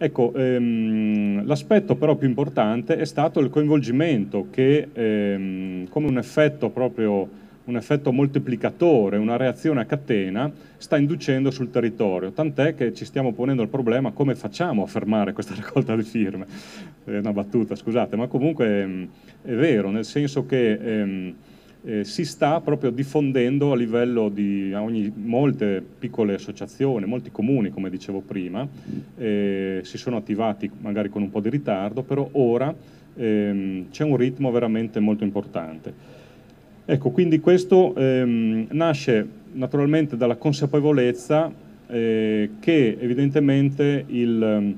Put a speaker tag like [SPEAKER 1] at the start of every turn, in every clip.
[SPEAKER 1] Ecco, l'aspetto però più importante è stato il coinvolgimento che, come un effetto proprio, un effetto moltiplicatore, una reazione a catena, sta inducendo sul territorio, tant'è che ci stiamo ponendo il problema come facciamo a fermare questa raccolta di firme. È una battuta, scusate, ma comunque è vero, nel senso che si sta proprio diffondendo a livello di molte piccole associazioni, molti comuni, come dicevo prima, si sono attivati magari con un po' di ritardo, però ora c'è un ritmo veramente molto importante. Ecco, quindi questo nasce naturalmente dalla consapevolezza che evidentemente il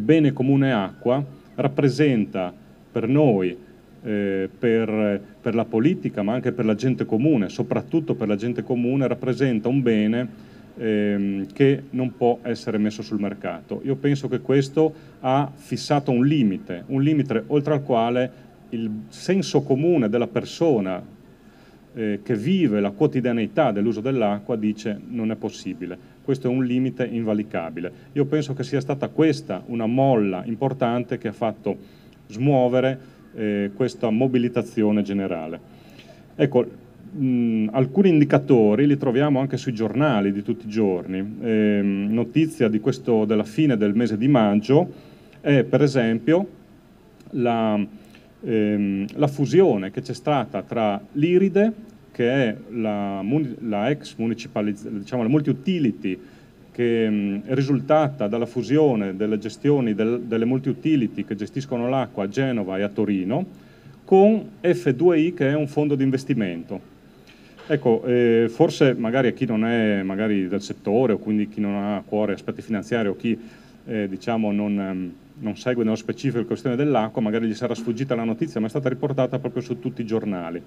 [SPEAKER 1] bene comune acqua rappresenta per noi, per la politica, ma anche per la gente comune, soprattutto per la gente comune, rappresenta un bene che non può essere messo sul mercato. Io penso che questo ha fissato un limite oltre al quale il senso comune della persona che vive la quotidianità dell'uso dell'acqua dice non è possibile. Questo è un limite invalicabile. Io penso che sia stata questa una molla importante che ha fatto smuovere questa mobilitazione generale. Ecco, alcuni indicatori li troviamo anche sui giornali di tutti i giorni. Notizia della fine del mese di maggio è per esempio la fusione che c'è stata tra l'Iride, che è la ex diciamo, la multi-utility, che è risultata dalla fusione delle gestioni delle multi-utility che gestiscono l'acqua a Genova e a Torino, con F2I, che è un fondo di investimento. Ecco, forse magari a chi non è magari del settore, o quindi chi non ha a cuore aspetti finanziari, o chi diciamo non segue nello specifico la questione dell'acqua, magari gli sarà sfuggita la notizia, ma è stata riportata proprio su tutti i giornali.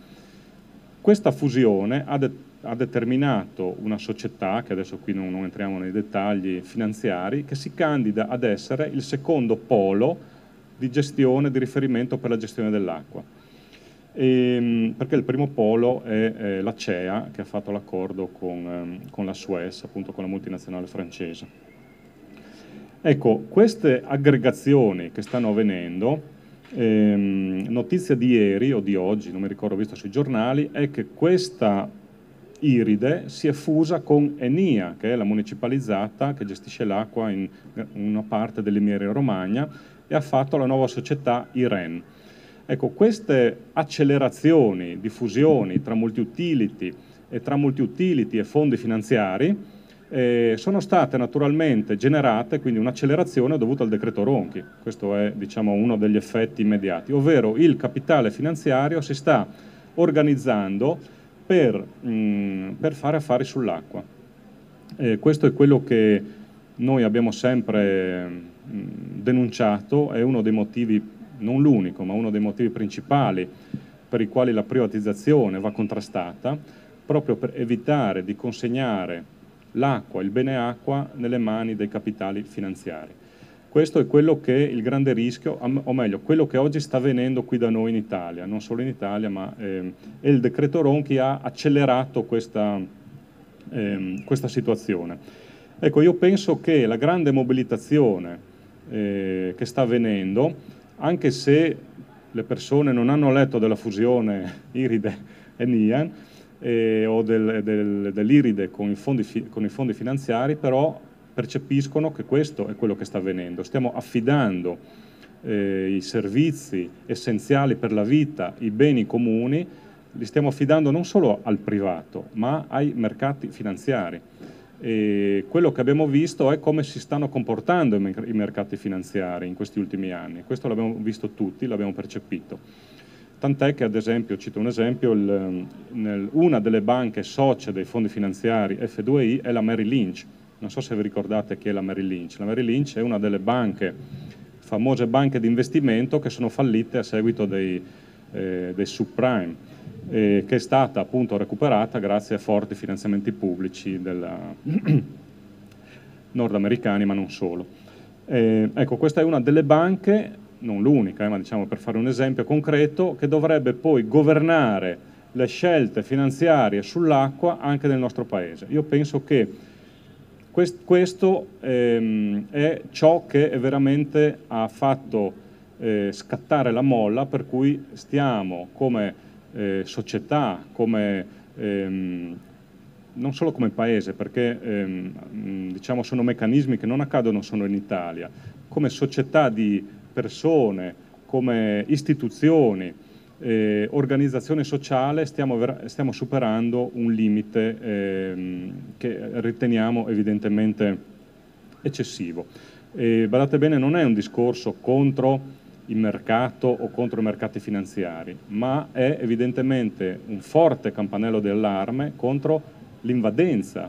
[SPEAKER 1] Questa fusione ha determinato una società, che adesso qui non entriamo nei dettagli finanziari, che si candida ad essere il secondo polo di gestione, di riferimento per la gestione dell'acqua. Perché il primo polo è la CEA, che ha fatto l'accordo con la Suez, appunto con la multinazionale francese. Ecco, queste aggregazioni che stanno avvenendo, notizia di ieri o di oggi, non mi ricordo, visto sui giornali, è che questa Iride si è fusa con Enia, che è la municipalizzata che gestisce l'acqua in una parte dell'Emilia Romagna, e ha fatto la nuova società IREN. Ecco, queste accelerazioni di fusioni tra multi-utility e fondi finanziari sono state naturalmente generate, quindi un'accelerazione dovuta al decreto Ronchi. Questo è, diciamo, uno degli effetti immediati, ovvero il capitale finanziario si sta organizzando per fare affari sull'acqua. Questo è quello che noi abbiamo sempre denunciato, è uno dei motivi, non l'unico, ma uno dei motivi principali per i quali la privatizzazione va contrastata, proprio per evitare di consegnare l'acqua, il bene acqua, nelle mani dei capitali finanziari. Questo è quello che è il grande rischio, o meglio, quello che oggi sta avvenendo qui da noi in Italia, non solo in Italia, ma e il decreto Ronchi ha accelerato questa situazione. Ecco, io penso che la grande mobilitazione che sta avvenendo, anche se le persone non hanno letto della fusione Iride e Nian, o dell'Iride con i fondi finanziari, però percepiscono che questo è quello che sta avvenendo. Stiamo affidando i servizi essenziali per la vita, i beni comuni, li stiamo affidando non solo al privato, ma ai mercati finanziari. E quello che abbiamo visto è come si stanno comportando i mercati finanziari in questi ultimi anni. Questo l'abbiamo visto tutti, l'abbiamo percepito. Tant'è che, ad esempio, cito un esempio, una delle banche socie dei fondi finanziari F2I è la Merrill Lynch. Non so se vi ricordate chi è la Merrill Lynch. La Merrill Lynch è una delle famose banche di investimento che sono fallite a seguito dei subprime, che è stata appunto recuperata grazie a forti finanziamenti pubblici nordamericani, ma non solo. Ecco, questa è una delle banche, non l'unica, ma diciamo per fare un esempio concreto, che dovrebbe poi governare le scelte finanziarie sull'acqua anche nel nostro Paese. Io penso che Questo è ciò che veramente ha fatto scattare la molla, per cui stiamo come società, come, non solo come paese, perché diciamo sono meccanismi che non accadono solo in Italia, come società di persone, come istituzioni, organizzazione sociale, stiamo superando un limite che riteniamo evidentemente eccessivo. Badate bene, non è un discorso contro il mercato o contro i mercati finanziari, ma è evidentemente un forte campanello d'allarme contro l'invadenza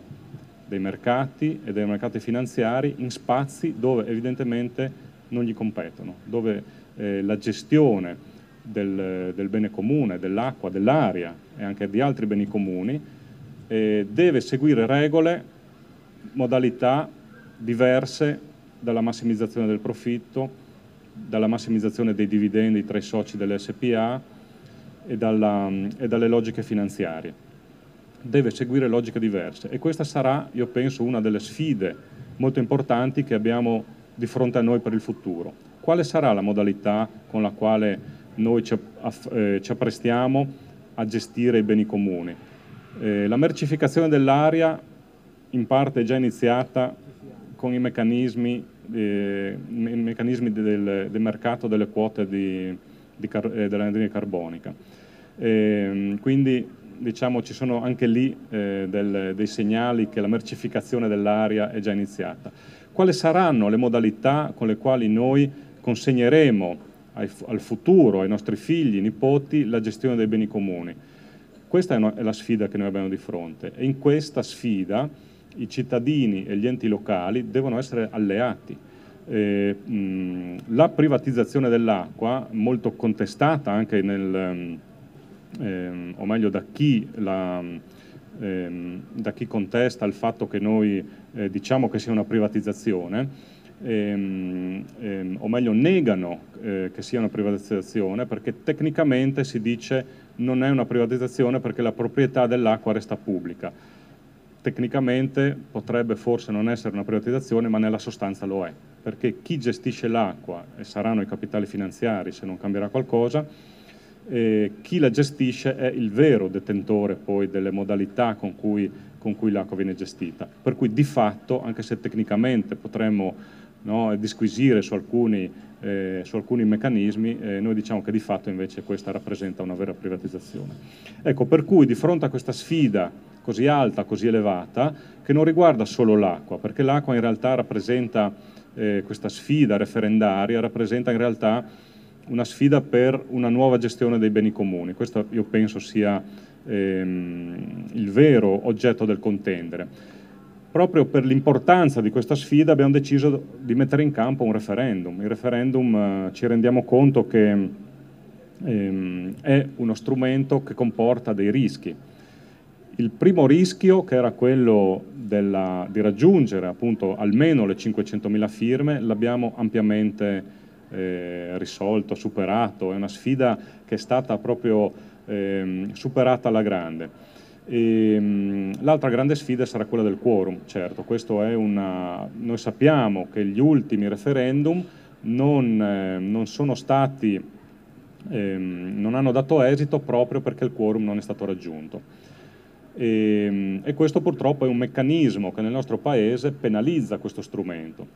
[SPEAKER 1] dei mercati e dei mercati finanziari in spazi dove evidentemente non gli competono, dove la gestione del bene comune, dell'acqua, dell'aria e anche di altri beni comuni deve seguire regole, modalità diverse dalla massimizzazione del profitto, dalla massimizzazione dei dividendi tra i soci delle SPA e dalle logiche finanziarie. Deve seguire logiche diverse e questa sarà, io penso, una delle sfide molto importanti che abbiamo di fronte a noi per il futuro. Quale sarà la modalità con la quale noi ci apprestiamo a gestire i beni comuni? La mercificazione dell'aria in parte è già iniziata con i meccanismi del mercato delle quote dell'anidride carbonica. Quindi diciamo ci sono anche lì dei segnali che la mercificazione dell'aria è già iniziata. Quali saranno le modalità con le quali noi consegneremo al futuro, ai nostri figli, nipoti, la gestione dei beni comuni? Questa è la sfida che noi abbiamo di fronte e in questa sfida i cittadini e gli enti locali devono essere alleati. La privatizzazione dell'acqua, molto contestata anche o meglio da chi contesta il fatto che noi diciamo che sia una privatizzazione, o meglio negano che sia una privatizzazione, perché tecnicamente si dice non è una privatizzazione perché la proprietà dell'acqua resta pubblica. Tecnicamente potrebbe forse non essere una privatizzazione, ma nella sostanza lo è, perché chi gestisce l'acqua, e saranno i capitali finanziari se non cambierà qualcosa, chi la gestisce è il vero detentore poi delle modalità con cui l'acqua viene gestita. Per cui di fatto, anche se tecnicamente potremmo disquisire su alcuni meccanismi, noi diciamo che di fatto invece questa rappresenta una vera privatizzazione. Ecco, per cui di fronte a questa sfida così alta, così elevata, che non riguarda solo l'acqua, perché l'acqua in realtà rappresenta, questa sfida referendaria, rappresenta in realtà una sfida per una nuova gestione dei beni comuni. Questo io penso sia il vero oggetto del contendere. Proprio per l'importanza di questa sfida abbiamo deciso di mettere in campo un referendum. Il referendum ci rendiamo conto che è uno strumento che comporta dei rischi. Il primo rischio, che era quello di raggiungere appunto almeno le 500.000 firme, l'abbiamo ampiamente risolto, superato. È una sfida che è stata proprio superata alla grande. L'altra grande sfida sarà quella del quorum, certo. Questo è noi sappiamo che gli ultimi referendum non sono stati, non hanno dato esito proprio perché il quorum non è stato raggiunto. E questo purtroppo è un meccanismo che nel nostro Paese penalizza questo strumento.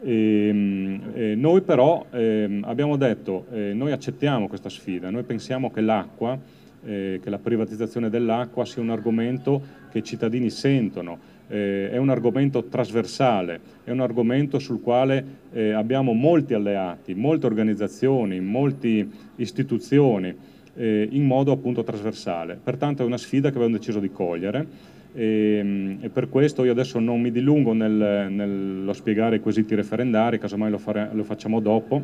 [SPEAKER 1] Noi però abbiamo detto, noi accettiamo questa sfida, noi pensiamo che l'acqua, che la privatizzazione dell'acqua sia un argomento che i cittadini sentono, è un argomento trasversale, è un argomento sul quale abbiamo molti alleati, molte organizzazioni, molte istituzioni, in modo appunto trasversale. Pertanto è una sfida che abbiamo deciso di cogliere e per questo io adesso non mi dilungo nello spiegare i quesiti referendari, casomai lo facciamo dopo,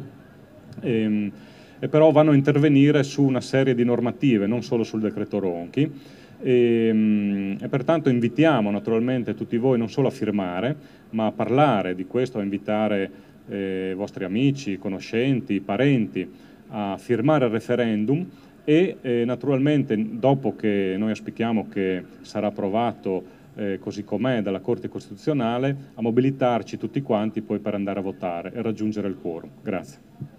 [SPEAKER 1] e però vanno a intervenire su una serie di normative, non solo sul decreto Ronchi, e pertanto invitiamo naturalmente tutti voi non solo a firmare, ma a parlare di questo, a invitare vostri amici, conoscenti, parenti a firmare il referendum e naturalmente dopo che noi auspichiamo che sarà approvato così com'è dalla Corte Costituzionale, a mobilitarci tutti quanti poi per andare a votare e raggiungere il quorum. Grazie.